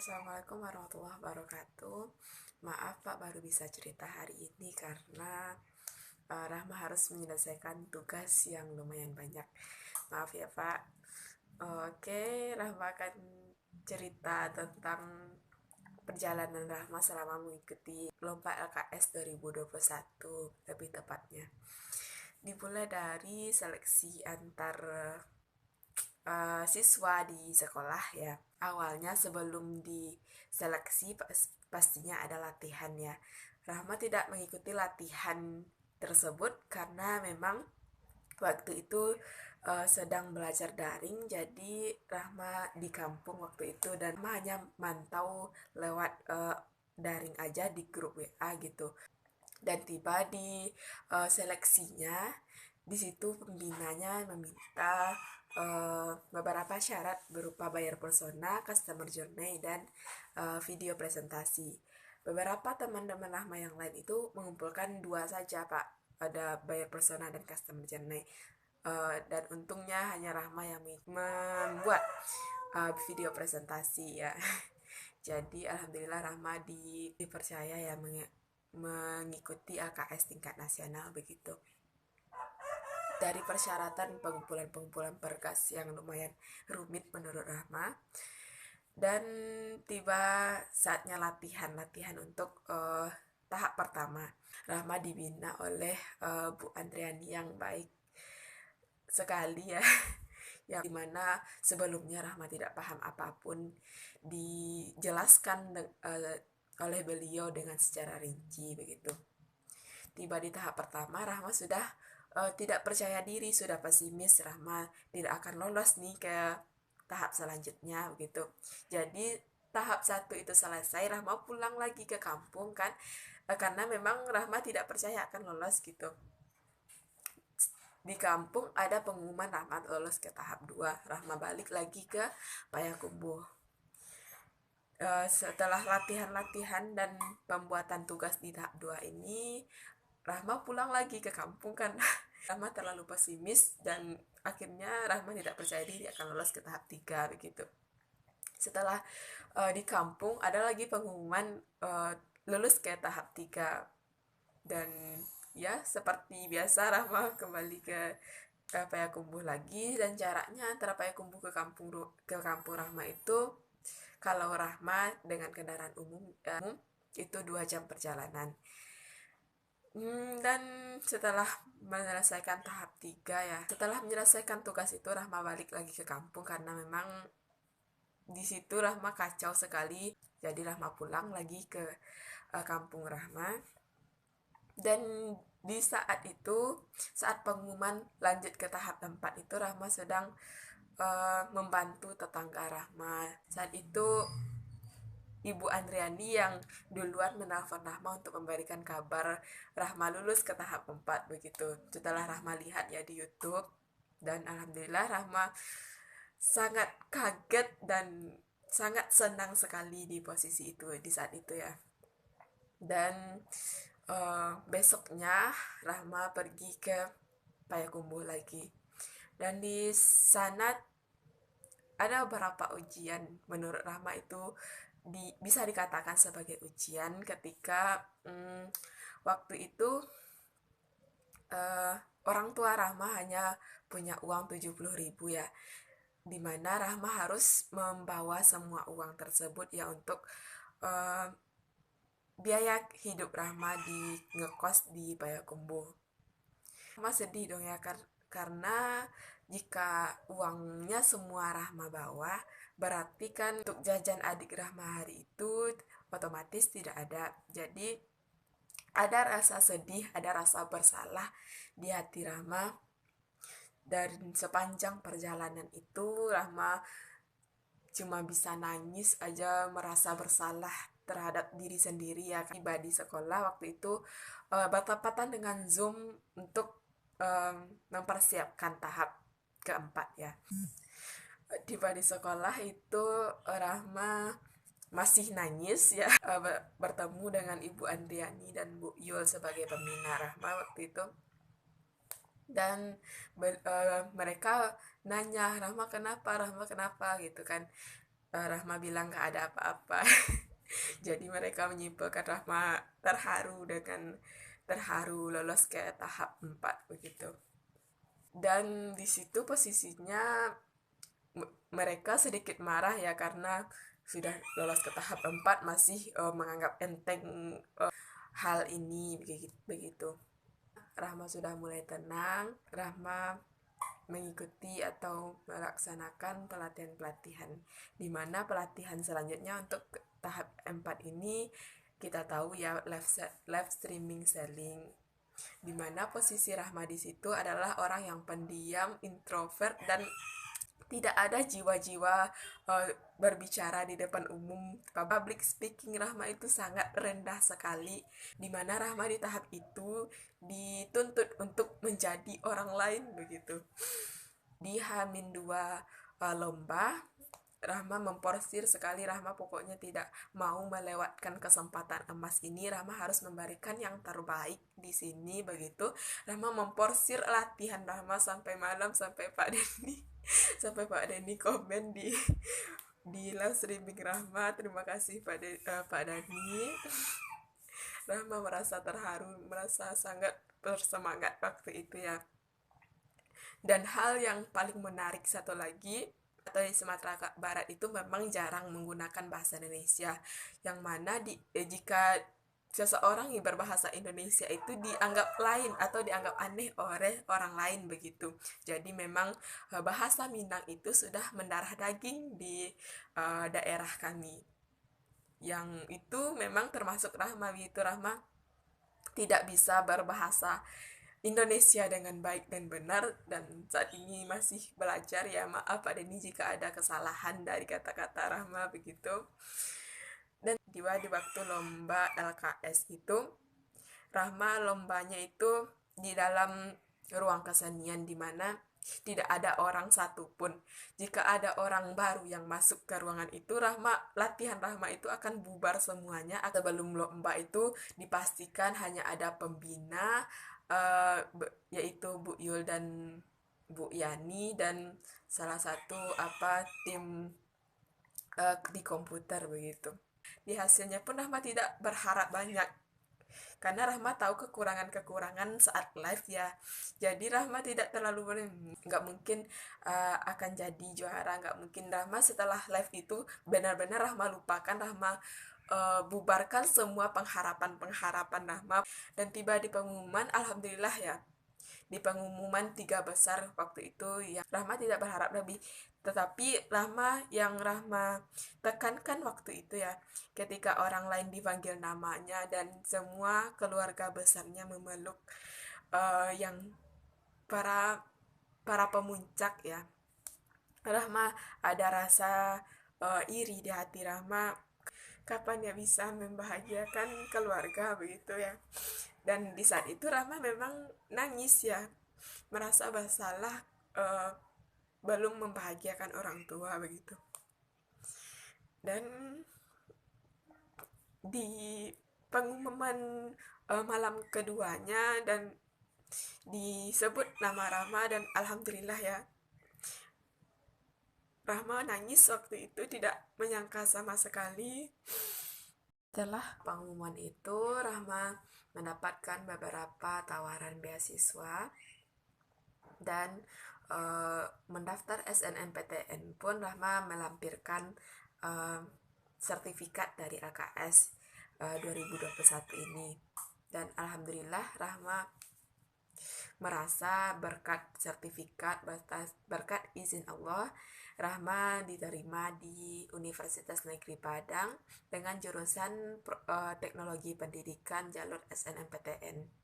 Assalamualaikum warahmatullahi wabarakatuh. Maaf Pak, baru bisa cerita hari ini karena Rahma harus menyelesaikan tugas yang lumayan banyak. Maaf ya Pak. Oke, Rahma akan cerita tentang perjalanan Rahma selama mengikuti lomba LKS 2021 lebih tepatnya. Dimulai dari seleksi antar siswa di sekolah ya. Awalnya sebelum diseleksi pastinya ada latihan ya. Rahma tidak mengikuti latihan tersebut karena memang waktu itu sedang belajar daring, jadi Rahma di kampung waktu itu dan Rahma hanya mantau lewat daring aja di grup WA gitu. Dan tiba di seleksinya, di situ pembinanya meminta beberapa syarat berupa bayar persona, customer journey, dan video presentasi. Beberapa teman-teman Rahma yang lain itu mengumpulkan dua saja Pak, ada bayar persona dan customer journey. Dan untungnya hanya Rahma yang membuat video presentasi ya. Jadi alhamdulillah Rahma dipercaya ya mengikuti AKS tingkat nasional begitu. Dari persyaratan pengumpulan berkas yang lumayan rumit menurut Rahma, dan tiba saatnya latihan untuk tahap pertama. Rahma dibina oleh Bu Andriani yang baik sekali ya, yang dimana sebelumnya Rahma tidak paham apapun dijelaskan oleh beliau dengan secara rinci begitu. Tiba di tahap pertama, Rahma sudah tidak percaya diri, sudah pesimis, Rahma tidak akan lolos nih ke tahap selanjutnya begitu. Jadi tahap 1 itu selesai, Rahma pulang lagi ke kampung kan, karena memang Rahma tidak percaya akan lolos gitu. Di kampung ada pengumuman Rahma lolos ke tahap 2, Rahma balik lagi ke Payakumbuh. Setelah latihan dan pembuatan tugas di tahap 2 ini, Rahma pulang lagi ke kampung kan. Rahma terlalu pesimis dan akhirnya Rahma tidak percaya diri akan lolos ke tahap 3 begitu. Setelah di kampung ada lagi pengumuman lulus ke tahap 3, dan ya seperti biasa Rahma kembali ke Payakumbuh lagi. Dan jaraknya antara Payakumbuh ke kampung Rahma itu, kalau Rahma dengan kendaraan umum itu 2 jam perjalanan. Dan setelah menyelesaikan tahap 3 ya, setelah menyelesaikan tugas itu Rahma balik lagi ke kampung karena memang di situ Rahma kacau sekali. Jadi Rahma pulang lagi ke kampung Rahma. Dan di saat itu, saat pengumuman lanjut ke tahap 4 itu, Rahma sedang membantu tetangga Rahma. Saat itu Ibu Andriani yang duluan menelpon Rahma untuk memberikan kabar Rahma lulus ke tahap 4 begitu. Setelah Rahma lihat ya di YouTube, dan alhamdulillah Rahma sangat kaget dan sangat senang sekali di posisi itu, di saat itu ya. Dan besoknya Rahma pergi ke Payakumbuh lagi, dan di sana ada beberapa ujian. Menurut Rahma itu bisa dikatakan sebagai ujian ketika waktu itu orang tua Rahma hanya punya uang 70.000 ya, dimana Rahma harus membawa semua uang tersebut ya untuk biaya hidup Rahma di ngekos di Payakumbuh. Rahma sedih dong ya, karena jika uangnya semua Rahma bawa, berarti kan untuk jajan adik Rahma hari itu otomatis tidak ada. Jadi ada rasa sedih, ada rasa bersalah di hati Rahma. Dan sepanjang perjalanan itu Rahma cuma bisa nangis aja, merasa bersalah terhadap diri sendiri ya. Tiba di sekolah waktu itu bertepatan dengan Zoom untuk mempersiapkan tahap keempat ya. Tiba di sekolah itu Rahma masih nangis ya, bertemu dengan Ibu Andriani dan Bu Yul sebagai pembina Rahma waktu itu. Dan mereka nanya Rahma kenapa gitu kan. Rahma bilang gak ada apa-apa. Jadi mereka menyimpulkan Rahma terharu lolos ke tahap 4 begitu. Dan di situ posisinya mereka sedikit marah ya karena sudah lolos ke tahap 4 masih menganggap enteng hal ini begitu. Rahma sudah mulai tenang, Rahma mengikuti atau melaksanakan pelatihan-pelatihan di mana pelatihan selanjutnya untuk tahap 4 ini kita tahu ya live streaming selling, di mana posisi Rahma di situ adalah orang yang pendiam, introvert, dan tidak ada jiwa-jiwa berbicara di depan umum. Public speaking Rahma itu sangat rendah sekali, di mana Rahma di tahap itu dituntut untuk menjadi orang lain begitu. Di Hamin 2 lomba, Rahma memporsir sekali. Rahma pokoknya tidak mau melewatkan kesempatan emas ini. Rahma harus memberikan yang terbaik di sini begitu. Rahma memporsir latihan Rahma sampai malam, sampai Pak Denny sampai Pak Denny komen di live streaming Rahma, terima kasih Pak Denny. Rahma merasa terharu, merasa sangat bersemangat waktu itu ya. Dan hal yang paling menarik satu lagi, atau di Sumatera Barat itu memang jarang menggunakan bahasa Indonesia, yang mana jika seseorang yang berbahasa Indonesia itu dianggap lain atau dianggap aneh oleh orang lain begitu. Jadi memang bahasa Minang itu sudah mendarah daging di daerah kami. Yang itu memang termasuk Rahma gitu. Rahma tidak bisa berbahasa Indonesia dengan baik dan benar, dan saat ini masih belajar ya. Maaf Pak Denny jika ada kesalahan dari kata-kata Rahma begitu. Dan di waktu lomba LKS itu, Rahma lombanya itu di dalam ruang kesenian di mana tidak ada orang satupun. Jika ada orang baru yang masuk ke ruangan itu, latihan Rahma itu akan bubar semuanya. Sebelum lomba itu dipastikan hanya ada pembina, yaitu Bu Yul dan Bu Yani, dan salah satu tim di komputer begitu. Di hasilnya pun Rahma tidak berharap banyak, karena Rahma tahu kekurangan-kekurangan saat live ya. Jadi Rahma tidak terlalu nggak mungkin akan jadi juara, nggak mungkin. Rahma setelah live itu benar-benar Rahma lupakan, Rahma bubarkan semua pengharapan Rahma. Dan tiba di pengumuman, alhamdulillah ya, di pengumuman 3 besar waktu itu yang Rahma tidak berharap lebih, tetapi yang Rahma tekankan waktu itu ya, ketika orang lain dipanggil namanya dan semua keluarga besarnya memeluk yang para pemuncak ya, Rahma ada rasa iri di hati Rahma, kapan ya bisa membahagiakan keluarga begitu ya. Dan di saat itu Rahma memang nangis ya, merasa bersalah belum membahagiakan orang tua begitu. Dan di pengumuman malam keduanya dan disebut nama Rahma, dan alhamdulillah ya, Rahma nangis waktu itu, tidak menyangka sama sekali. Setelah pengumuman itu, Rahma mendapatkan beberapa tawaran beasiswa dan mendaftar SNMPTN pun Rahma melampirkan sertifikat dari LKS 2021 ini. Dan alhamdulillah Rahma merasa berkat sertifikat, berkat izin Allah, Rahma diterima di Universitas Negeri Padang dengan jurusan Teknologi Pendidikan jalur SNMPTN.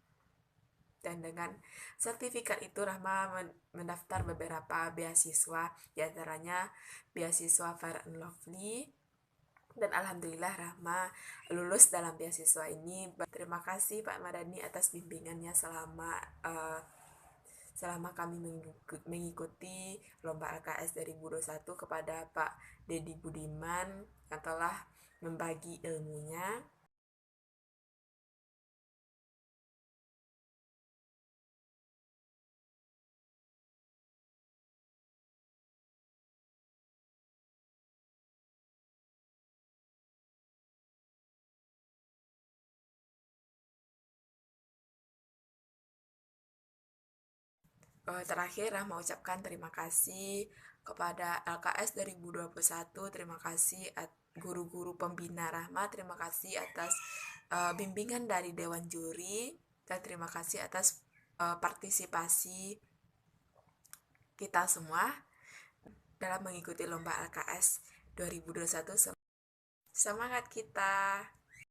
Dan dengan sertifikat itu Rahma mendaftar beberapa beasiswa, diantaranya beasiswa Fair and Lovely, dan alhamdulillah Rahma lulus dalam beasiswa ini. Terima kasih Pak Madani atas bimbingannya selama kami mengikuti lomba LKS 2021, kepada Pak Dedi Budiman yang telah membagi ilmunya. Terakhir Rahma ucapkan terima kasih kepada LKS 2021, terima kasih guru-guru pembina Rahma, terima kasih atas bimbingan dari Dewan Juri, dan terima kasih atas partisipasi kita semua dalam mengikuti lomba LKS 2021. Semangat kita!